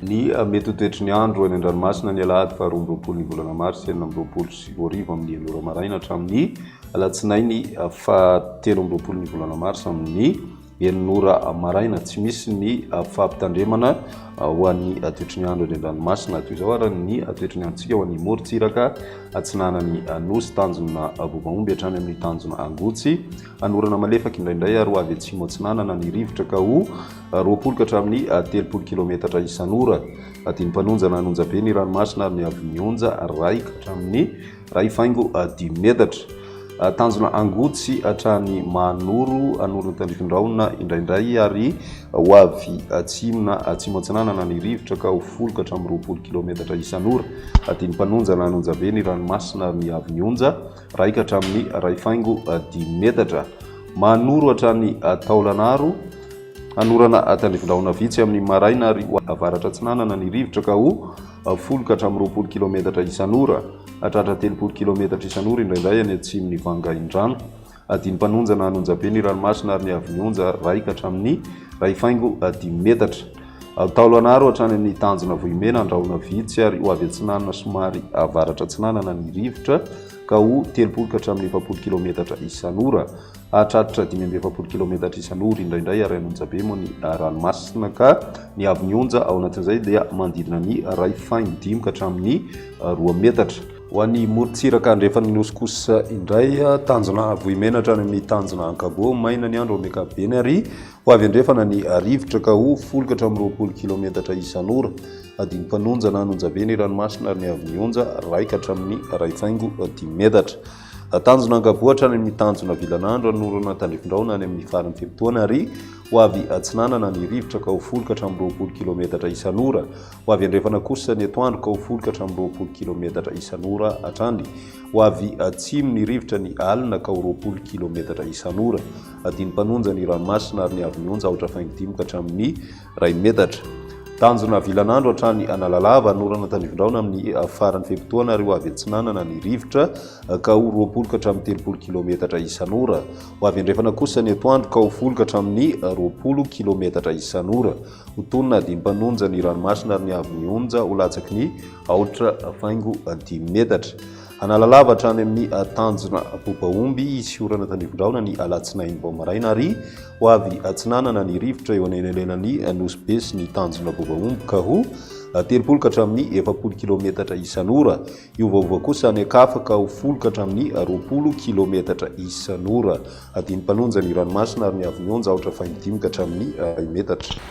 Ny mety ho toetry ny andro any an-dranomasina ny alahady fa 12 ny volana mars 2024 amin'ny enora maraina hatramin'ny alatsinainy fa 13 ny volana mars amin'ny enora maraina. Tsy misy ny fampitandremana ho an'ny toetry ny andro any an-dranomasina toy izao ary ny toetry ny androntsika ho an'ny morontsiraka atsinanany nosy tanjona bobaomby hatrany amin'ny tanjona angotsy, anorana malefaka indraindray ary ho avy atsimo atsinanana ny rivotra ka ho 20 ka hatramin'ny 30 kilometatra isan'ora. Dimy mpanonjana anonja be ny ranomasina ary ny avy mionja ray ka hatramin'ny ray faingo 10 metatra. Tanjona angotsy hatrany manoro anorona tandrifindraona indraindray ary ho avy atsimona atsimo atsinanana ny rivotra ka ho 10 ka hatramin'ny 20 kilometatra isan'ora. Dimy mpanonjana anonja be ny ranomasina ary ny avy mionja ray ka hatramin'ny ray faingo 10 metatra. Manoro hatrany taolanaro anorana tandrifindraona vitsy amin'ny maraina ary avaratra atsinanana ny rivotra ka ho 10 ka hatramin'ny 20 kilometatra isan'ora. Hatratra 30 kilometatra isan'ora indraindray any atsimon'ny Vangaindrano. Dimy mpanonjana anonja be ny ranomasina ary ny avy mionja ray ka hatramin'ny ray faingo 10 metatra. Taolanaro hatrany amin'ny tanjona vohimena andrahona vitsy ary ho avy atsinanana somary avaratra atsinanana ny rivotra ka ho 30 ka hatramin'ny 70 kilometatra isan'ora. Hatratra 570 kilometatra isan'ora indraindray ary anonja be moa ny ranomasina ka ny avy mionja ao anatin'izay dia mandidina ny ray faingo 10 ka hatramin'ny 2 metatra. Ho an'ny morontsiraka andrefa ny nosy kosa indray tanjona vohimena hatrany amin'ny tanjona ankabo maina ny andro amikabeny ary ho avy andrefana ny rivotra ka ho 10 ka hatramin'ny 20 kilometatra isan'ora. Dimy mpanonjana anonja be ny ranomasina ary ny avy mionja ray ka hatramin'ny ray faingo 10 metatra. Tanjona ankaboatra any amin'ny tanjona vilanandro anorana tandrifindraona any amin'ny faran'ny fempotoana ary ho avy atsinanana ny rivotra ka ho 10 ka hatramin'ny 20 kilometatra isan'ora. Ho avy andrefana kosa ny atoandro ka ho 10 ka hatramin'ny 20 kilometatra isan'ora hatrany. Ho avy atsimo ny rivotra ny alina ka ho 20 kilometatra isan'ora. Dimy mpanonja ny ranomasina ary ny avy mionja aotra faingo 10 ka hatramin'ny ray metatra. Tanjona vilanandro hatrany analalava anorana tandrifindraona amin'ny faran'ny fempotoana ary ho avy atsinanana ny rivotra ka ho 20 ka hatramin'ny 30 kilometatra isan'ora. Ho avy andrefana kosa ny atoandro ka ho 10 ka hatramin'ny 20 kilometatra isan'ora. Ho tonona dimy mpanonja ny ranomasina ary ny avy mionja ho latsaky ny aotra faingo 10 metatra. Analalava hatrany amin'ny tanjona bobaomby sy orana tandrifindraona ny alatsinainy vao maraina ary ho avy atsinanana ny rivotra eo anelanelan'ny nosy be sy ny tanjona bobaomby ka ho 30 ka hatramin'ny 70 kilometatra isan'ora. Io vaovao kosa any akafa ka ho 10 ka hatramin'ny 20 kilometatra isan'ora. Dimy mpanonja ny ranomasina ary ny avy mionja aotra faingo 10 ka hatramin'ny 1 metatra.